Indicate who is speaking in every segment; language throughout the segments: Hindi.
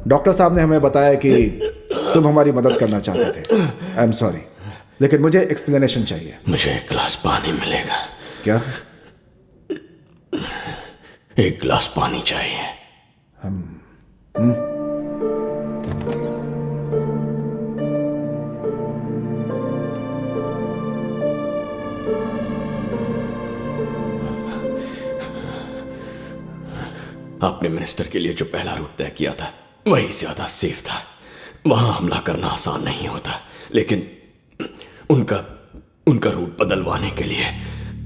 Speaker 1: डॉक्टर साहब ने हमें बताया कि तुम हमारी मदद करना चाहते थे। आई एम सॉरी, लेकिन मुझे एक्सप्लेनेशन चाहिए।
Speaker 2: मुझे एक गिलास पानी मिलेगा
Speaker 1: क्या?
Speaker 2: एक गिलास पानी चाहिए। आपने मिनिस्टर के लिए जो पहला रूट तय किया था वही ज्यादा सेफ था। वहां हमला करना आसान नहीं होता, लेकिन उनका रूट बदलवाने के लिए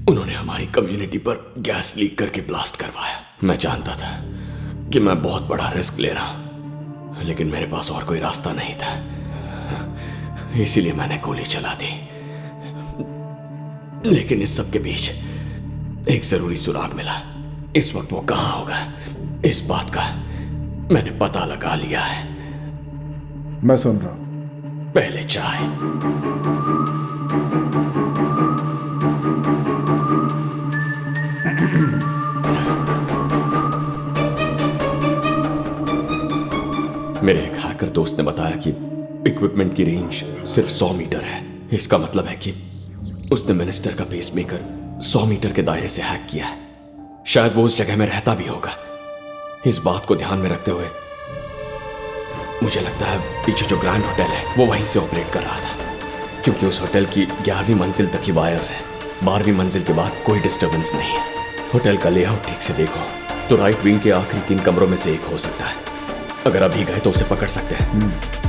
Speaker 2: उन्होंने हमारी कम्युनिटी पर गैस लीक करके ब्लास्ट करवाया। मैं जानता था कि मैं बहुत बड़ा रिस्क ले रहा हूं, लेकिन मेरे पास और कोई रास्ता नहीं था, इसीलिए मैंने गोली चला दी। लेकिन इस सब के बीच एक जरूरी सुराग मिला। इस वक्त वो कहां होगा, इस बात का मैंने पता लगा लिया है।
Speaker 1: मैं सुन रहा हूं।
Speaker 2: पहले चाय। मेरे एक हैकर दोस्त ने बताया कि इक्विपमेंट की रेंज सिर्फ 100 मीटर है। इसका मतलब है कि उसने मिनिस्टर का पेसमेकर 100 मीटर के दायरे से हैक किया है। शायद वो उस जगह में रहता भी होगा। इस बात को ध्यान में रखते हुए मुझे लगता है पीछे जो ग्रैंड होटल है वो वहीं से ऑपरेट कर रहा था, क्योंकि उस होटल की 11वीं मंजिल तक ही वायर्स है। 12वीं मंजिल के बाद कोई डिस्टर्बेंस नहीं है। होटल का लेआउट ठीक से देखो तो राइट विंग के आखिरी 3 कमरों में से एक हो सकता है। अगर अभी गए तो उसे पकड़ सकते हैं।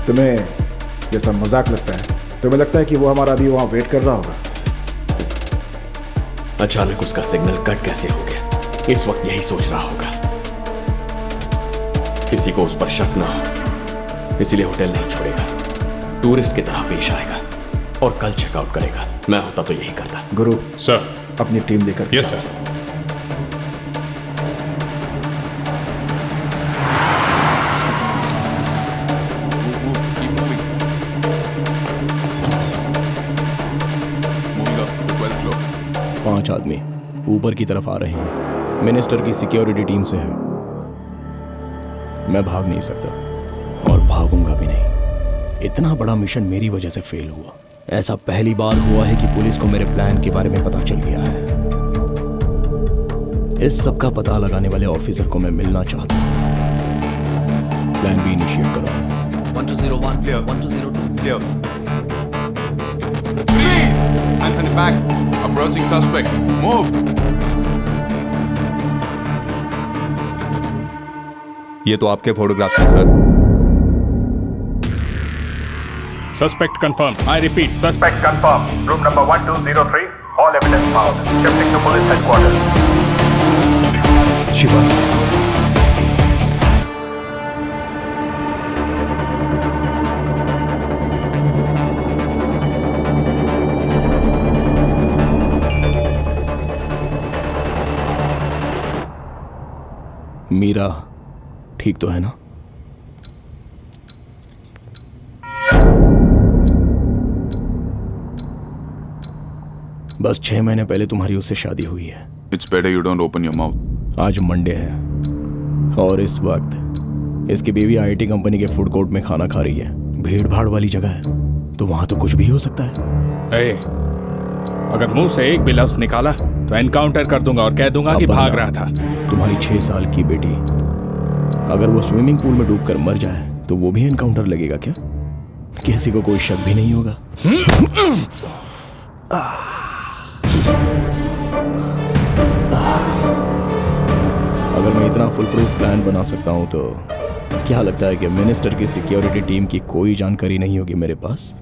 Speaker 1: तुम्हें ये सब मजाक लगता है? तुम्हें लगता है कि वो हमारा अभी वहां वेट कर रहा होगा?
Speaker 2: अचानक उसका सिग्नल कट कैसे हो गया, इस वक्त यही सोच रहा होगा। किसी को उस पर शक ना हो, इसीलिए होटल नहीं छोड़ेगा। टूरिस्ट की तरह पेश आएगा और कल चेकआउट करेगा। मैं होता तो यही करता।
Speaker 1: गुरु
Speaker 3: सर,
Speaker 1: अपनी टीम लेकर।
Speaker 3: Yes sir.
Speaker 4: पांच आदमी ऊपर की तरफ आ रहे हैं। मिनिस्टर की सिक्योरिटी टीम से है। मैं भाग नहीं सकता और भागूंगा भी नहीं। इतना बड़ा मिशन मेरी वजह से फेल हुआ। ऐसा पहली बार हुआ है कि पुलिस को मेरे प्लान के बारे में पता चल गया है। इस सब का पता लगाने वाले ऑफिसर को मैं मिलना चाहता हूं। प्लान बी इनिशिएट करो।
Speaker 5: 1201 clear, 1202 clear.
Speaker 6: Please! Hands on the back. Approaching suspect. Move!
Speaker 7: ये तो आपके फोटोग्राफ्स हैं sir.
Speaker 3: Suspect confirmed. I repeat,
Speaker 8: Suspect confirmed. Room number 1203. All evidence found. Shifting to police headquarters.
Speaker 1: Shiva,
Speaker 4: Meera ठीक तो है ना? बस 6 महीने पहले तुम्हारी उससे शादी हुई है।
Speaker 6: It's better you don't open your mouth.
Speaker 4: आज मंडे है और इस वक्त इसकी बीवी आईटी कंपनी के फूड कोर्ट में खाना खा रही है। भीड़ भाड़ वाली जगह है तो वहां तो कुछ भी हो सकता है।
Speaker 3: ए, अगर मुंह से एक भी लफ्ज निकाला तो एनकाउंटर कर दूंगा और कह दूंगा कि भाग रहा था।
Speaker 4: तुम्हारी 6 साल की बेटी अगर वो स्विमिंग पूल में डूबकर मर जाए तो वो भी एनकाउंटर लगेगा क्या? किसी को कोई शक भी नहीं होगा। अगर मैं इतना फुल प्रूफ प्लान बना सकता हूं तो क्या लगता है कि मिनिस्टर की सिक्योरिटी टीम की कोई जानकारी नहीं होगी मेरे पास?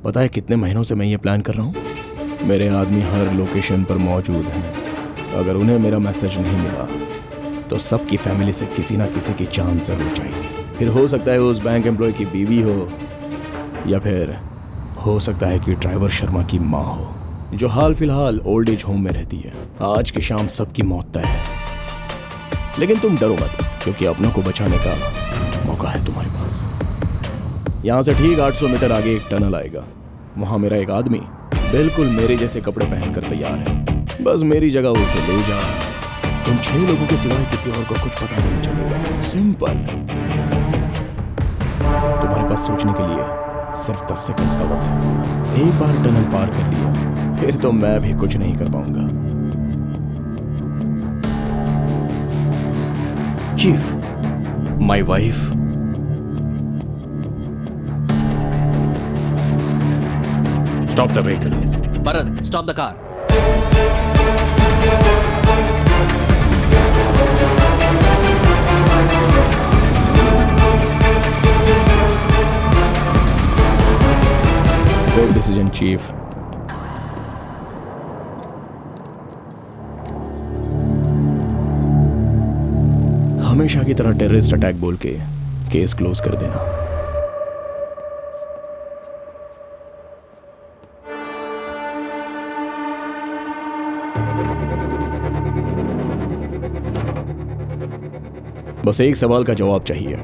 Speaker 4: पता है कितने महीनों से मैं ये प्लान कर रहा हूं? मेरे आदमी हर लोकेशन पर मौजूद हैं। अगर उन्हें मेरा मैसेज नहीं मिला तो सबकी फैमिली से किसी ना किसी की जान जरूर जाएगी। फिर हो सकता है उस बैंक एम्प्लॉय की बीवी हो या फिर हो सकता है कि ड्राइवर शर्मा की माँ हो जो हाल फिलहाल ओल्ड एज होम में रहती है। आज की शाम सबकी मौत तय है, लेकिन तुम डरो मत क्योंकि अपनों को बचाने का मौका है तुम्हारे पास। यहाँ से ठीक 800 मीटर आगे एक टनल आएगा। वहाँ मेरा एक आदमी बिल्कुल मेरे जैसे कपड़े पहनकर तैयार है। बस मेरी जगह उसे ले जा। तुम 6 लोगों के सिवाय किसी और को कुछ पता नहीं चलेगा। सिंपल। तुम्हारे पास सोचने के लिए सिर्फ 10 सेकंड्स का वक्त है। एक बार टनल पार कर लिया फिर तो मैं भी कुछ नहीं कर पाऊंगा। Chief, my wife
Speaker 3: stop the vehicle.
Speaker 5: Bharat, stop the car.
Speaker 4: Good decision chief. हमेशा की तरह टेररिस्ट अटैक बोल के केस क्लोज कर देना। बस एक सवाल का जवाब चाहिए।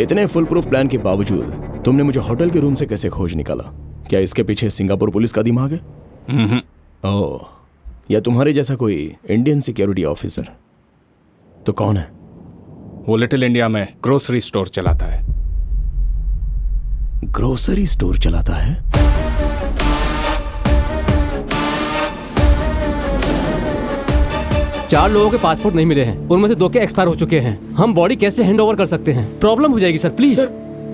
Speaker 4: इतने फुल प्रूफ प्लान के बावजूद तुमने मुझे होटल के रूम से कैसे खोज निकाला? क्या इसके पीछे सिंगापुर पुलिस का दिमाग है? ओह, या तुम्हारे जैसा कोई इंडियन सिक्योरिटी ऑफिसर? तो कौन है?
Speaker 3: वो लिटिल इंडिया में ग्रोसरी स्टोर चलाता है।
Speaker 4: ग्रोसरी स्टोर चलाता है?
Speaker 9: चार लोगों के पासपोर्ट नहीं मिले हैं, उनमें से 2 के एक्सपायर हो चुके हैं। हम बॉडी कैसे हैंड ओवर कर सकते हैं? प्रॉब्लम हो जाएगी सर, प्लीज।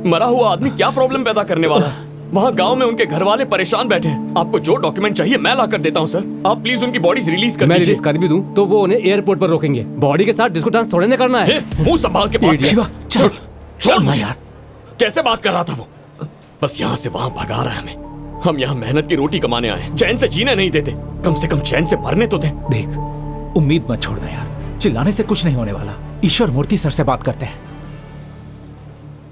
Speaker 2: मरा हुआ आदमी क्या प्रॉब्लम पैदा करने वाला है? वहाँ गांव में उनके घर वाले परेशान बैठे हैं। आपको जो डॉक्यूमेंट चाहिए मैं ला कर देता हूँ सर। आप प्लीज उनकी बॉडीज रिलीज कर
Speaker 9: मैं
Speaker 2: दीजिए।
Speaker 9: रिलीज कर भी दूं तो वो उन्हें एयरपोर्ट पर रोकेंगे। बॉडी के साथ डिस्को डांस थोड़े ना करना है।
Speaker 2: मुंह संभाल के बात कर।
Speaker 9: शिवा, चल
Speaker 2: छोड़ मुझे यार। कैसे बात कर रहा था वो? बस यहाँ से वहाँ भगा रहा है हमें। हम यहाँ मेहनत की रोटी कमाने आए, चैन से जीने नहीं देते। कम से कम चैन से मरने तो दे।
Speaker 10: देख, उम्मीद मत छोड़ना यार, चिल्लाने से कुछ नहीं होने वाला। ईश्वर मूर्ति सर से बात करते हैं।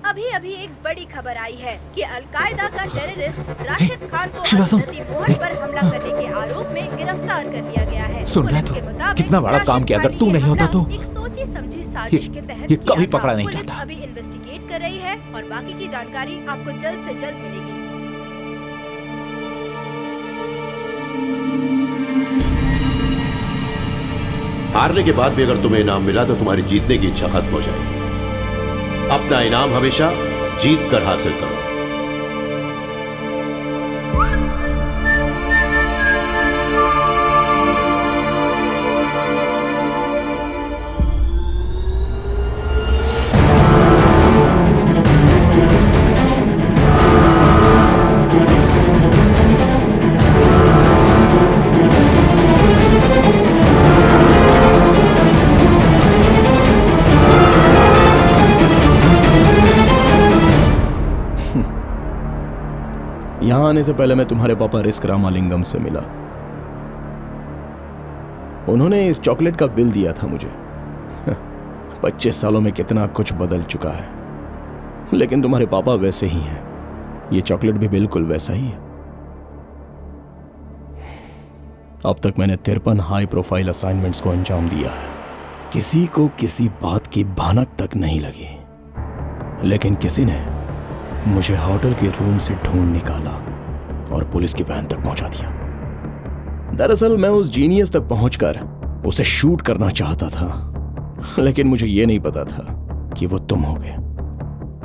Speaker 11: अभी अभी एक बड़ी खबर आई है कि अलकायदा का टेररिस्ट राशिद खान को
Speaker 10: शिवासम,
Speaker 11: मोहन पर हमला करने के आरोप में गिरफ्तार कर लिया गया है।
Speaker 10: सुन रहे तो कितना बड़ा काम किया। अगर तू नहीं होता तो
Speaker 11: एक सोची समझी साजिश के तहत
Speaker 10: ये
Speaker 11: किया
Speaker 10: कभी
Speaker 11: था।
Speaker 10: पकड़ा नहीं
Speaker 11: पुलिस
Speaker 10: जाता।
Speaker 11: अभी इन्वेस्टिगेट कर रही है और बाकी की जानकारी आपको जल्द से जल्द मिलेगी।
Speaker 12: हारने के बाद भी अगर तुम्हें इनाम मिला तो तुम्हारी जीतने की इच्छा खत्म हो जाएगी। अपना इनाम हमेशा जीत कर हासिल करो।
Speaker 4: यहां आने से पहले मैं तुम्हारे पापा रिस्क रामालिंगम से मिला। उन्होंने इस चॉकलेट का बिल दिया था मुझे। 25 सालों में कितना कुछ बदल चुका है, लेकिन तुम्हारे पापा वैसे ही हैं। ये चॉकलेट भी बिल्कुल वैसा ही है। अब तक मैंने 53 हाई प्रोफाइल असाइनमेंट्स को अंजाम दिया है। किसी को किसी बात की भनक तक नहीं लगी, लेकिन किसी ने मुझे होटल के रूम से ढूंढ निकाला और पुलिस की वैन तक पहुंचा दिया। दरअसल मैं उस जीनियस तक पहुंचकर उसे शूट करना चाहता था, लेकिन मुझे यह नहीं पता था कि वो तुम होगे।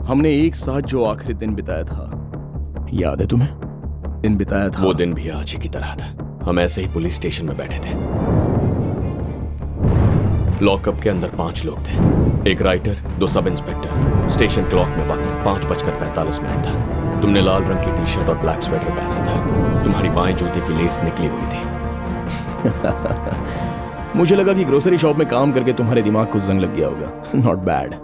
Speaker 4: हमने एक साथ जो आखिरी दिन बिताया था, याद है तुम्हें? दिन बिताया था।
Speaker 2: वो दिन भी आज ही की तरह था। हम ऐसे ही पुलिस स्टेशन में बैठे थे। लॉकअप के अंदर 5 लोग थे, एक writer, 2 sub inspector. Station clock में वक्त 5:45 था। तुमने लाल रंग की टी-शर्ट और ब्लैक स्वेटर पहना था। तुम्हारी बाएं जूते की लेस निकली हुई थी।
Speaker 4: मुझे लगा कि ग्रोसरी शॉप में काम करके तुम्हारे दिमाग को जंग लग गया होगा। Not bad.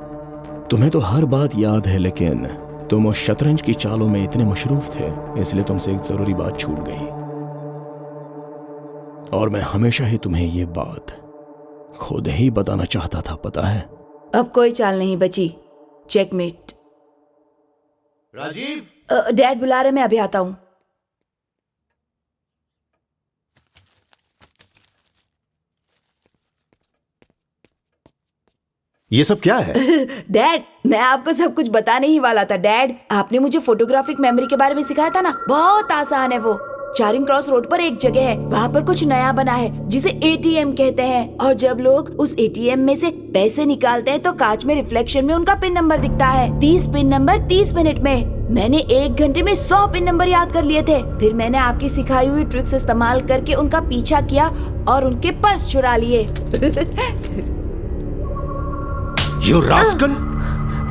Speaker 4: तुम्हें तो हर बात याद है, लेकिन तुम उस शतरंज की चालों में इतने मशरूफ थे, इसलिए तुमसे एक जरूरी बात छूट गई। और मैं हमेशा ही तुम्हें ये बात खुद ही बताना चाहता था, पता है?
Speaker 13: अब कोई चाल नहीं बची। चेकमेट।
Speaker 12: राजीव,
Speaker 13: डैड बुला रहे, मैं अभी आता हूं।
Speaker 12: ये सब क्या है?
Speaker 13: डैड, मैं आपको सब कुछ बताने ही वाला था। डैड, आपने मुझे फोटोग्राफिक मेमोरी के बारे में सिखाया था ना, बहुत आसान है वो। चारिंग क्रॉस रोड पर एक जगह है, वहाँ पर कुछ नया बना है जिसे ATM कहते हैं। और जब लोग उस ATM में से पैसे निकालते हैं तो कांच में रिफ्लेक्शन में उनका पिन नंबर दिखता है। 30 पिन नंबर 30 मिनट में। मैंने 1 घंटे में 100 पिन नंबर याद कर लिए थे। फिर मैंने आपकी सिखाई हुई ट्रिक्स इस्तेमाल करके उनका पीछा किया और उनके पर्स चुरा लिए।
Speaker 12: You rascal!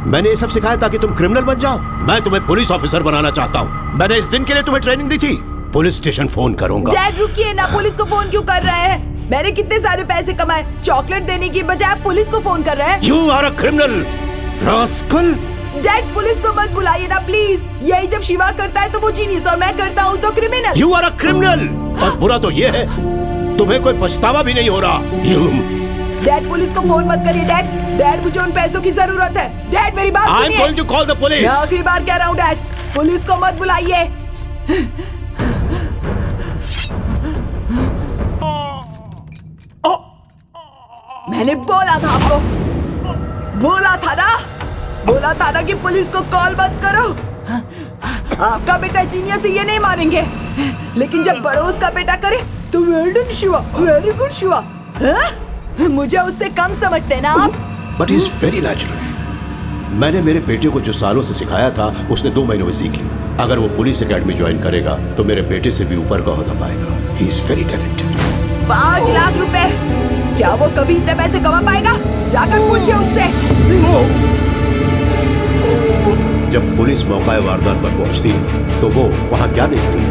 Speaker 12: मैंने ये सब सिखाया ताकि तुम क्रिमिनल बन जाओ। मैं तुम्हें पुलिस ऑफिसर बनाना चाहता हूँ। मैंने इस दिन के लिए तुम्हें ट्रेनिंग दी थी। पुलिस स्टेशन फोन करूंगा।
Speaker 13: डैड रुकिए ना, पुलिस को फोन क्यों कर रहे हैं? मैंने कितने सारे पैसे कमाए, चॉकलेट देने की बजाय आप पुलिस को फोन कर रहे हैं।
Speaker 12: You are a criminal, rascal!
Speaker 13: Dad police को मत बुलाइए ना प्लीज। यही जब शिवा करता है तो वो जीनियस और मैं करता हूँ तो criminal.
Speaker 12: You are a criminal! और बुरा तो ये है, तुम्हें कोई पछतावा भी नहीं हो रहा।
Speaker 13: डैड पुलिस को फोन मत करिए डैड। डैड मुझे उन पैसों की जरूरत है। डैड मेरी बात सुनिए।
Speaker 12: I'm going to call the police.
Speaker 13: मैं आखिरी बार कह रहा हूँ डैड, पुलिस को मत बुलाइए। मैंने बोला था आपको, बोला था ना कि पुलिस को कॉल मत करो। आपका बेटा जीनियस है ये नहीं मानेंगे, लेकिन जब पड़ोस का बेटा करे तो well done Shiva, very good Shiva. मुझे उससे कम समझते ना आप।
Speaker 12: But he's very natural. मैंने मेरे बेटे को जो सालों से सिखाया था उसने 2 महीनों में सीख लिया। अगर वो पुलिस एकेडमी ज्वाइन करेगा तो मेरे बेटे से भी ऊपर का ओहदा पाएगा। He is very talented.
Speaker 13: 5 lakh रुपए, क्या वो कभी इतने पैसे कमा पाएगा? जाकर पूछिए उससे।
Speaker 12: जब पुलिस मौका वारदात पर पहुंचती है तो वो वहां क्या देखती है?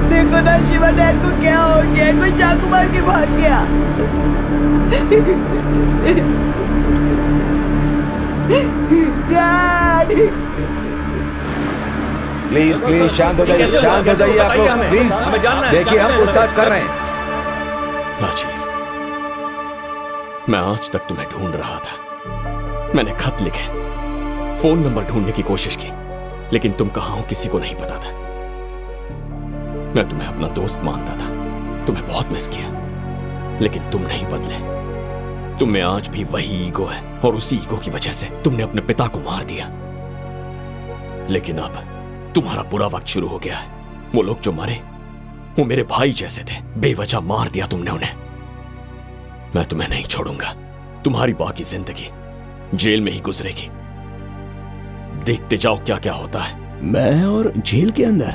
Speaker 13: देखो ना शिवा, डैड को क्या हो गया? कोई चाकू मार के भाग गया। डैड
Speaker 14: प्लीज प्लीज शांत हो जाइए, शांत हो जाइए आप लोग प्लीज। देखिए हम पूछताछ कर रहे हैं।
Speaker 2: राजीव, मैं आज तक तुम्हें ढूंढ रहा था। मैंने खत लिखे, फोन नंबर ढूंढने की कोशिश की, लेकिन तुम कहाँ हो किसी को नहीं पता था। मैं तुम्हें अपना दोस्त मानता था, तुम्हें बहुत मिस किया, लेकिन तुम नहीं बदले। तुम में आज भी वही ईगो है और उसी ईगो की वजह से तुमने अपने पिता को मार दिया। लेकिन अब तुम्हारा बुरा वक्त शुरू हो गया है। वो लोग जो मरे वो मेरे भाई जैसे थे, बेवजह मार दिया तुमने उन्हें। मैं तुम्हें नहीं छोड़ूंगा। तुम्हारी बाकी जिंदगी जेल में ही गुजरेगी। देखते जाओ क्या क्या होता है।
Speaker 4: मैं और जेल के अंदर